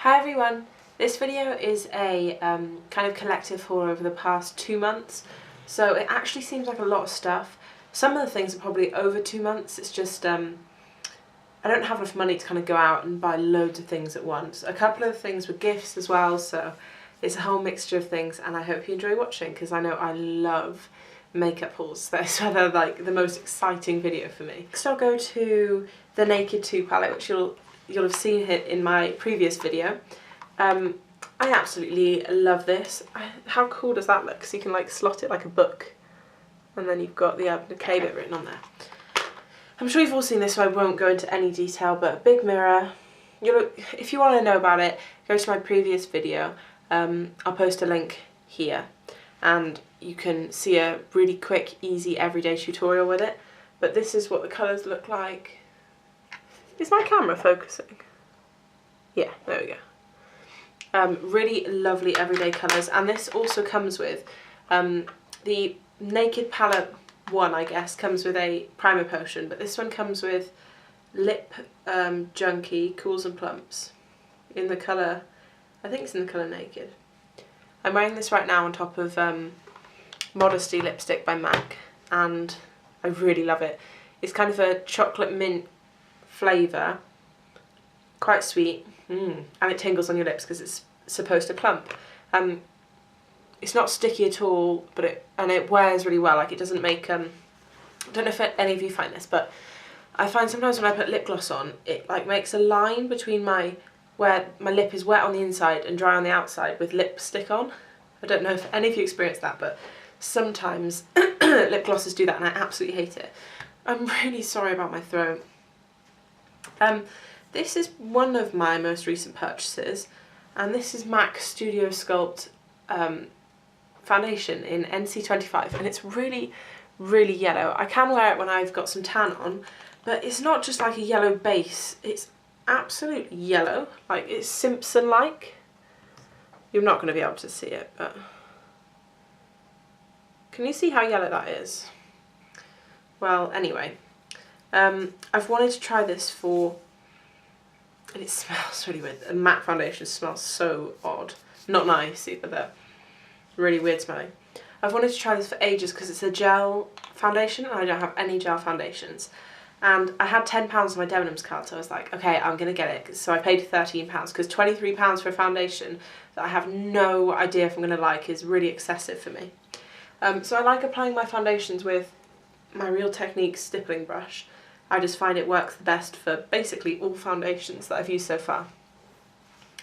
Hi everyone, this video is a kind of collective haul over the past 2 months, so it actually seems like a lot of stuff. Some of the things are probably over 2 months, it's just I don't have enough money to kind of go out and buy loads of things at once. A couple of things were gifts as well, so it's a whole mixture of things, and I hope you enjoy watching because I know I love makeup hauls. That's rather like the most exciting video for me. Next I'll go to the Naked 2 palette, which you'll have seen it in my previous video. I absolutely love this. How cool does that look? So you can like slot it like a book, and then you've got the K bit written on there. I'm sure you've all seen this, so I won't go into any detail, but a big mirror. If you want to know about it, go to my previous video. I'll post a link here, and you can see a really quick, easy, everyday tutorial with it. But this is what the colours look like. Is my camera focusing? Yeah, there we go. Really lovely everyday colours, and this also comes with the Naked Palette 1, I guess, comes with a primer potion, but this one comes with Lip Junkie Cools and Plumps in the colour, I think it's in the colour Naked. I'm wearing this right now on top of Modesty lipstick by MAC, and I really love it. It's kind of a chocolate mint flavour, quite sweet, and it tingles on your lips because it's supposed to plump. It's not sticky at all, but it wears really well. Like, it doesn't make I don't know if any of you find this, but I find sometimes when I put lip gloss on, it like makes a line between where my lip is wet on the inside and dry on the outside with lipstick on. I don't know if any of you experience that, but sometimes lip glosses do that and I absolutely hate it. I'm really sorry about my throat. This is one of my most recent purchases, and this is MAC Studio Sculpt foundation in NC25, and it's really, really yellow. I can wear it when I've got some tan on, but it's not just like a yellow base, it's absolutely yellow, like it's Simpson-like. You're not going to be able to see it, but can you see how yellow that is? Well, anyway, I've wanted to try this for, and it smells really weird. A matte foundation smells so odd. Not nice either, though. Really weird smelling. I've wanted to try this for ages because it's a gel foundation and I don't have any gel foundations. And I had £10 on my Debenhams card, so I was like, okay, I'm going to get it. So I paid £13 because £23 for a foundation that I have no idea if I'm going to like is really excessive for me. So I like applying my foundations with my Real Techniques stippling brush. I just find it works the best for basically all foundations that I've used so far.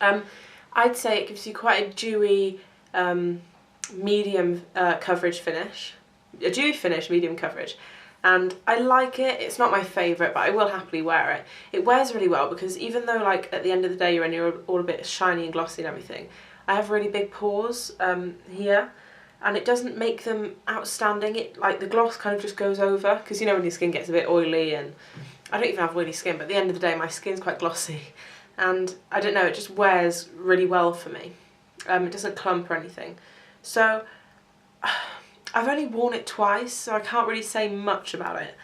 I'd say it gives you quite a dewy, medium coverage finish. A dewy finish, medium coverage. And I like it. It's not my favourite, but I will happily wear it. It wears really well because even though like at the end of the day you're all a bit shiny and glossy and everything, I have really big pores here, and it doesn't make them outstanding. It like the gloss kind of just goes over, because you know when your skin gets a bit oily, and I don't even have oily skin, but at the end of the day my skin's quite glossy, and I don't know, it just wears really well for me. It doesn't clump or anything. So I've only worn it twice, so I can't really say much about it.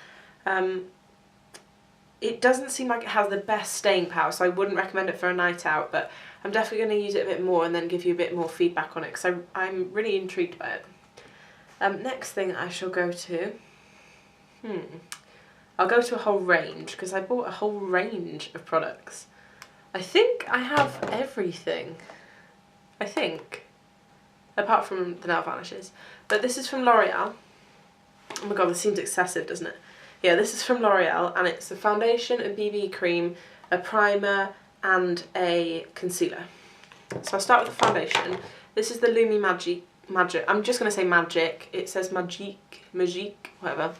It doesn't seem like it has the best staying power, so I wouldn't recommend it for a night out, but I'm definitely going to use it a bit more and then give you a bit more feedback on it, because I'm really intrigued by it. Next thing I shall go to, I'll go to a whole range, because I bought a whole range of products. I think I have everything. I think. Apart from the nail varnishes. But this is from L'Oreal. Oh my god, this seems excessive, doesn't it? Yeah, this is from L'Oreal, and it's a foundation, a BB cream, a primer, and a concealer. So I'll start with the foundation. This is the Lumi Magic. I'm just going to say Magic. It says Magique, whatever.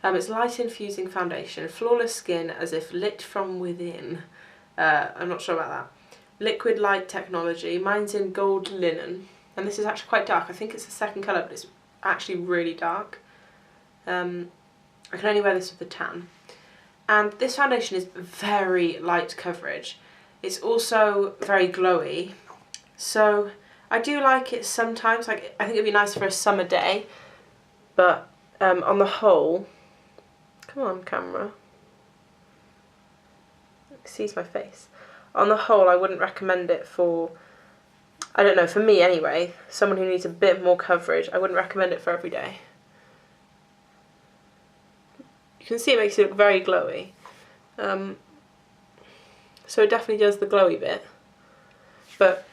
It's light infusing foundation, flawless skin as if lit from within. I'm not sure about that. Liquid light technology. Mine's in gold linen. And this is actually quite dark. I think it's the second colour, but it's actually really dark. I can only wear this with a tan. And this foundation is very light coverage. It's also very glowy. So I do like it sometimes. Like, I think it'd be nice for a summer day. But on the whole, come on camera. It sees my face. on the whole I wouldn't recommend it for, I don't know, for me anyway, someone who needs a bit more coverage. I wouldn't recommend it for every day. You can see it makes it look very glowy. So it definitely does the glowy bit. But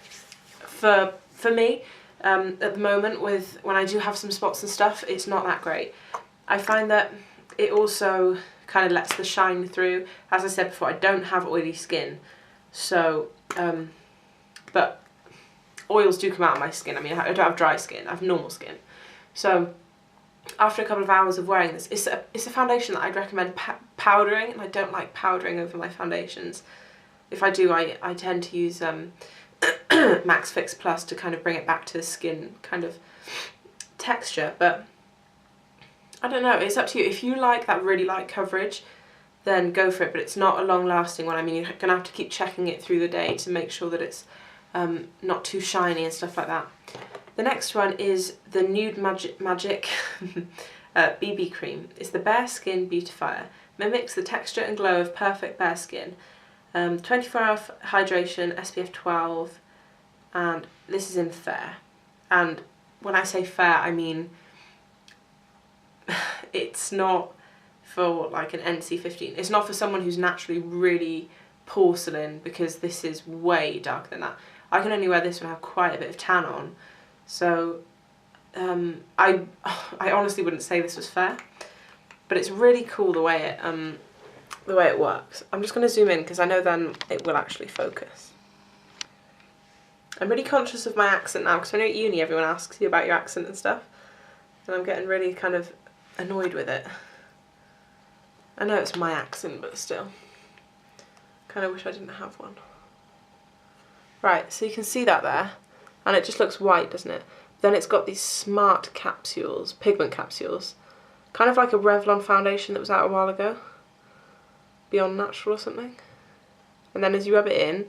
for me, at the moment, when I do have some spots and stuff, it's not that great. I find that it also kind of lets the shine through. As I said before, I don't have oily skin, so but oils do come out of my skin. I mean, I don't have dry skin, I have normal skin. So after a couple of hours of wearing this, it's a foundation that I'd recommend powdering, and I don't like powdering over my foundations. If I do, I tend to use Max Fix Plus to kind of bring it back to the skin kind of texture, but I don't know, it's up to you. If you like that really light coverage, then go for it, but it's not a long lasting one. I mean, you're going to have to keep checking it through the day to make sure that it's not too shiny and stuff like that. The next one is the Nude Magic BB Cream. It's the Bare Skin Beautifier. Mimics the texture and glow of perfect bare skin. 24-hour hydration, SPF 12, and this is in fair. And when I say fair, I mean it's not for like an NC15. It's not for someone who's naturally really porcelain, because this is way darker than that. I can only wear this when I have quite a bit of tan on. So I honestly wouldn't say this was fair, but it's really cool the way it works. I'm just going to zoom in because I know then it will actually focus. I'm really conscious of my accent now, because I know at uni everyone asks you about your accent and stuff, and I'm getting really kind of annoyed with it. I know it's my accent, but still. Kind of wish I didn't have one. Right, so you can see that there, and it just looks white, doesn't it? Then it's got these smart capsules, pigment capsules, kind of like a Revlon foundation that was out a while ago, Beyond Natural or something. And then as you rub it in,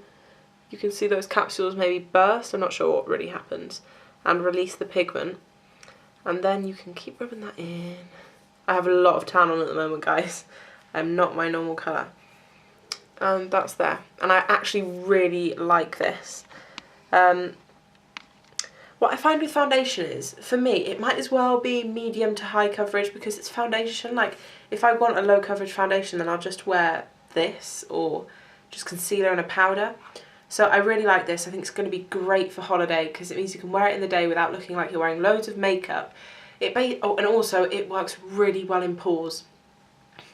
you can see those capsules maybe burst, I'm not sure what really happens, and release the pigment. And then you can keep rubbing that in. I have a lot of tan on at the moment, guys. I'm not my normal colour. And that's there. And I actually really like this. What I find with foundation is, for me, it might as well be medium to high coverage, because it's foundation. Like, if I want a low coverage foundation, then I'll just wear this, or just concealer and a powder. So I really like this. I think it's going to be great for holiday, because it means you can wear it in the day without looking like you're wearing loads of makeup. And also it works really well in pores.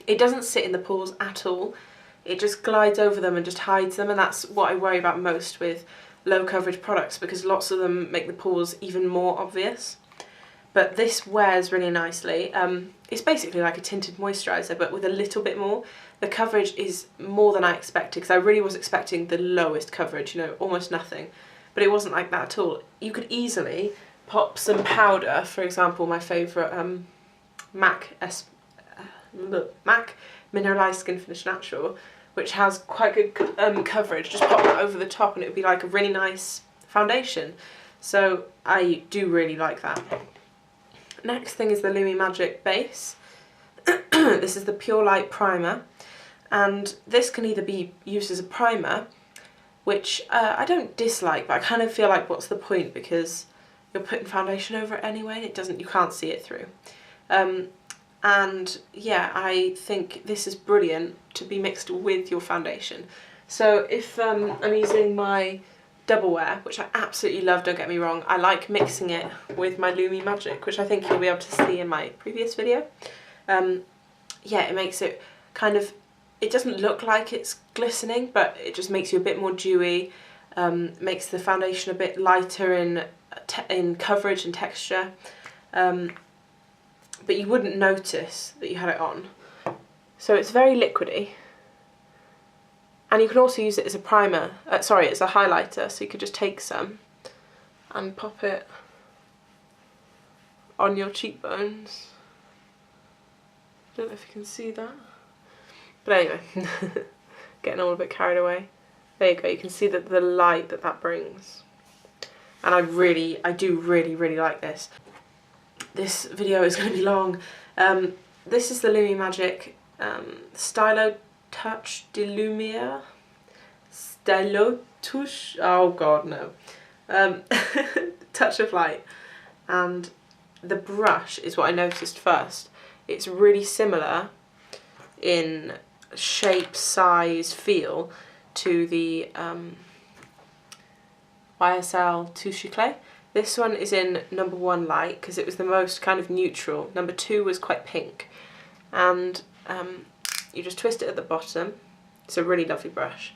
It doesn't sit in the pores at all. It just glides over them and just hides them, and that's what I worry about most with low coverage products, because lots of them make the pores even more obvious. But this wears really nicely. It's basically like a tinted moisturiser, but with a little bit more. The coverage is more than I expected, because I really was expecting the lowest coverage, you know, almost nothing. But it wasn't like that at all. You could easily pop some powder, for example, my favourite MAC Mineralized Skin Finish Natural, which has quite good coverage. Just pop that over the top and it would be like a really nice foundation. So I do really like that. Next thing is the Lumi Magic base. This is the Pure Light Primer, and this can either be used as a primer, which I don't dislike, but I kind of feel like what's the point, because you're putting foundation over it anyway and you can't see it through. And yeah, I think this is brilliant to be mixed with your foundation. So if I'm using my Double Wear, which I absolutely love, don't get me wrong, I like mixing it with my Lumi Magic, which I think you'll be able to see in my previous video. Yeah, it makes it kind of, it doesn't look like it's glistening, but it just makes you a bit more dewy, makes the foundation a bit lighter in coverage and texture. But you wouldn't notice that you had it on. So it's very liquidy. And you can also use it as a primer, as a highlighter, so you could just take some and pop it on your cheekbones. Don't know if you can see that. But anyway, getting all a bit carried away. There you go, you can see that the light that brings. And I do really like this. This video is going to be long. This is the Lumi Magic Stylo Touch de Lumiere. Stylo Touche, oh god no, Touch of Light. And the brush is what I noticed first. It's really similar in shape, size, feel to the YSL Touche Clay. This one is in number 1 light because it was the most kind of neutral. Number 2 was quite pink. And you just twist it at the bottom. It's a really lovely brush.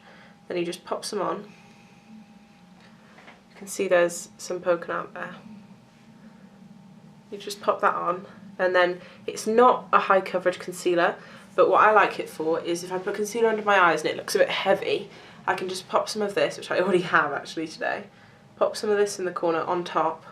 Then you just pop some on. You can see there's some poking out there. You just pop that on, and then it's not a high coverage concealer, but what I like it for is if I put concealer under my eyes and it looks a bit heavy, I can just pop some of this, which I already have actually today, pop some of this in the corner on top,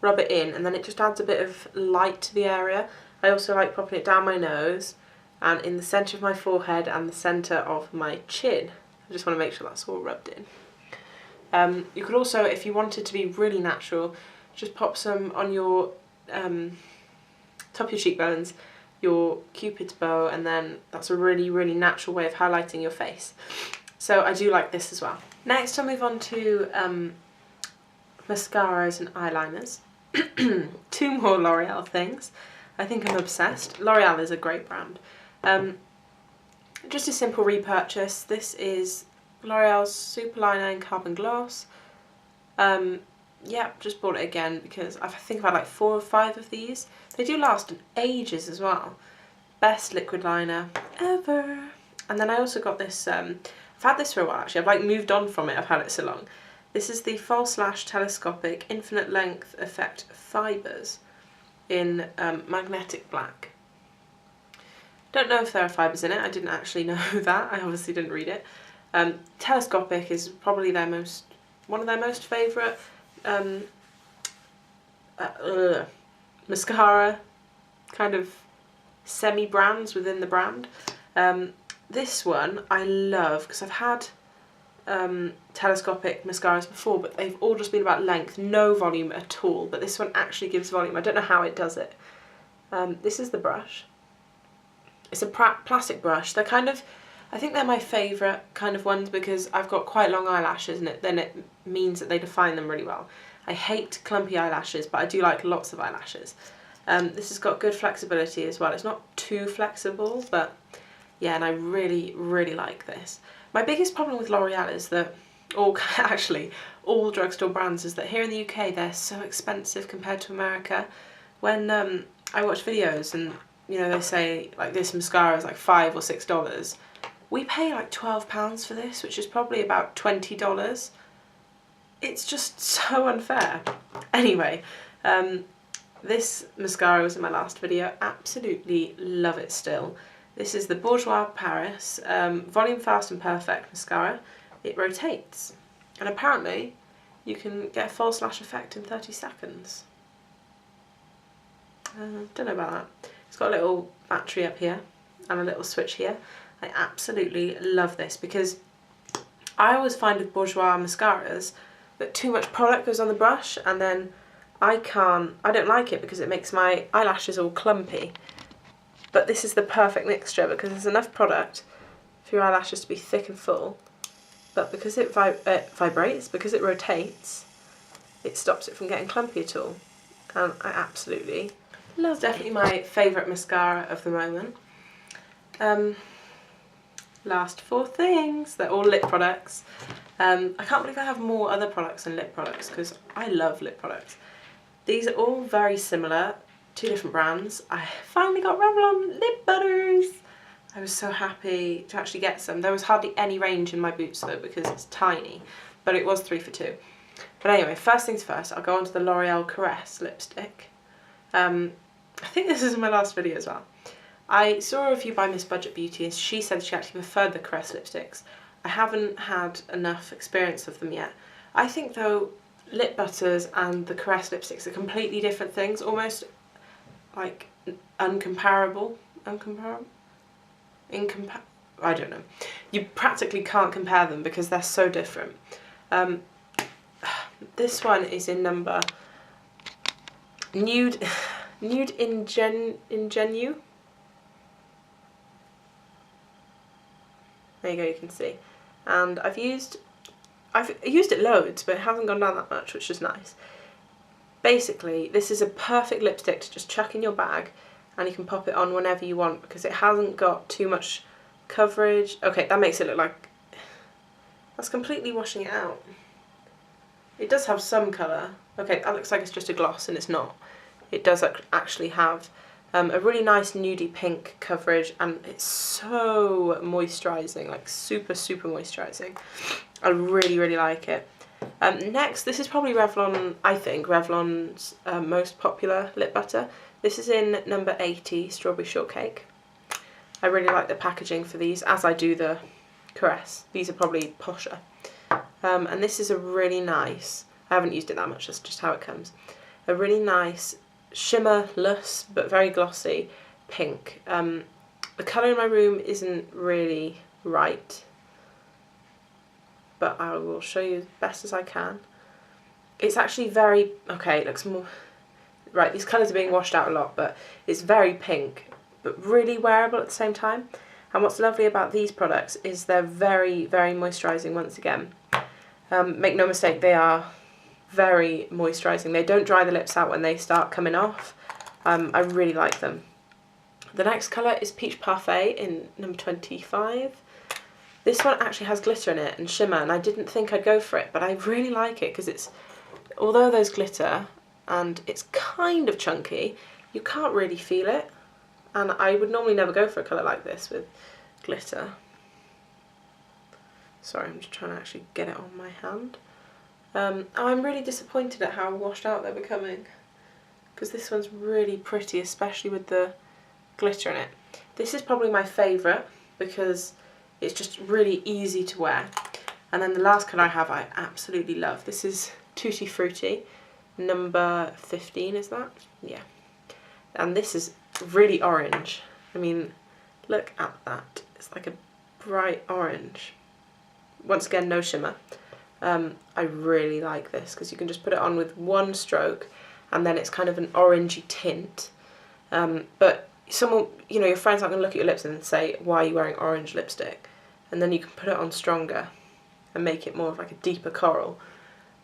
rub it in, and then it just adds a bit of light to the area. I also like popping it down my nose and in the centre of my forehead and the centre of my chin. I just want to make sure that's all rubbed in. You could also, if you wanted to be really natural, just pop some on your top of your cheekbones, your cupid's bow, and then that's a really, really natural way of highlighting your face. So I do like this as well. Next I'll move on to mascaras and eyeliners. 2 more L'Oreal things. I think I'm obsessed. L'Oreal is a great brand. Just a simple repurchase. This is L'Oreal's Superliner in Carbon Gloss. Yeah, just bought it again because I think I've had like 4 or 5 of these. They do last ages as well. Best liquid liner ever. And then I also got this, I've had this for a while actually, I've like moved on from it, I've had it so long. This is the False Lash Telescopic Infinite Length Effect Fibres in Magnetic Black. Don't know if there are fibres in it, I didn't actually know that, I obviously didn't read it. Telescopic is probably one of their most favourite mascara kind of semi-brands within the brand. This one I love because I've had telescopic mascaras before, but they've all just been about length, no volume at all, but this one actually gives volume. I don't know how it does it. This is the brush. It's a plastic brush. They're kind of, I think they're my favourite kind of ones because I've got quite long eyelashes and then it means that they define them really well. I hate clumpy eyelashes, but I do like lots of eyelashes. This has got good flexibility as well. It's not too flexible, but yeah, and I really, really like this. My biggest problem with L'Oreal is that, or actually all drugstore brands, is that here in the UK they're so expensive compared to America. When I watch videos and you know they say like this mascara is like $5 or $6, we pay like £12 for this, which is probably about $20. It's just so unfair. Anyway, this mascara was in my last video. Absolutely love it still. This is the Bourjois Paris Volume Fast and Perfect mascara. It rotates, and apparently you can get a false lash effect in 30 seconds. Don't know about that. It's got a little battery up here and a little switch here. I absolutely love this because I always find with Bourjois mascaras that too much product goes on the brush, and then I don't like it because it makes my eyelashes all clumpy. But this is the perfect mixture because there's enough product for your eyelashes to be thick and full, but because it vibrates, because it rotates, it stops it from getting clumpy at all. And I absolutely love it. It's definitely my favourite mascara of the moment. Last 4 things, they're all lip products. I can't believe I have more other products than lip products because I love lip products. These are all very similar, 2 different brands. I finally got Revlon lip butters. I was so happy to actually get some. There was hardly any range in my Boots though because it's tiny, but it was 3 for 2. But anyway, first things first, I'll go on to the L'Oreal Caress lipstick. I think this is in my last video as well. I saw a review by Miss Budget Beauty and she said she actually preferred the Caress lipsticks. I haven't had enough experience of them yet. I think though lip butters and the Caress lipsticks are completely different things, almost like uncomparable. I don't know. You practically can't compare them because they're so different. This one is in number Nude Ingenue. There you go, you can see. and I've used it loads, but it hasn't gone down that much, which is nice. Basically, this is a perfect lipstick to just chuck in your bag, and you can pop it on whenever you want because it hasn't got too much coverage. Okay, that makes it look like... That's completely washing it out. It does have some colour. Okay, that looks like it's just a gloss, and it's not. It does actually have a really nice nudie pink coverage, and it's so moisturising, like super, super moisturising. I really, really like it. Next, this is probably Revlon, I think, Revlon's most popular lip butter. This is in number 80, Strawberry Shortcake. I really like the packaging for these, as I do the Caress. These are probably posher. And this is a really nice, I haven't used it that much, that's just how it comes. A really nice shimmerless, but very glossy pink. The colour in my room isn't really right, but I will show you as best as I can. It's actually very, okay, it looks more, right, these colours are being washed out a lot, but it's very pink, but really wearable at the same time. And what's lovely about these products is they're very, very moisturising once again. Make no mistake, they are very moisturising. They don't dry the lips out when they start coming off. I really like them. The next colour is Peach Parfait in number 25. This one actually has glitter in it and shimmer, and I didn't think I'd go for it, but I really like it because it's, although there's glitter and it's kind of chunky, you can't really feel it. And I would normally never go for a colour like this with glitter. Sorry, I'm just trying to actually get it on my hand. I'm really disappointed at how washed out they're becoming, because this one's really pretty, especially with the glitter in it. This is probably my favourite because it's just really easy to wear. And then the last colour I have I absolutely love. This is Tutti Frutti, number 15, is that? Yeah. And this is really orange. I mean, look at that. It's like a bright orange. Once again, no shimmer. I really like this because you can just put it on with one stroke and then it's kind of an orangey tint. But someone, you know, your friend's not going to look at your lips and say, why are you wearing orange lipstick? And then you can put it on stronger and make it more of like a deeper coral.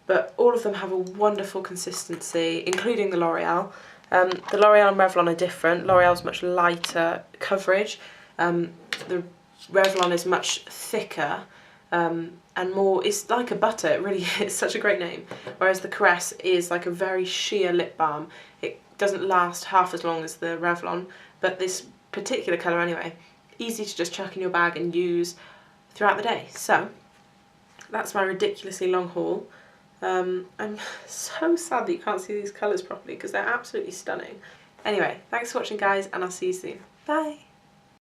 But all of them have a wonderful consistency, including the L'Oreal. The L'Oreal and Revlon are different. L'Oreal's much lighter coverage. The Revlon is much thicker. And more, it's like a butter, it really is such a great name. Whereas the Caress is like a very sheer lip balm. It doesn't last half as long as the Revlon, but this particular colour anyway, easy to just chuck in your bag and use throughout the day. So, that's my ridiculously long haul. I'm so sad that you can't see these colours properly because they're absolutely stunning. Anyway, thanks for watching guys, and I'll see you soon. Bye!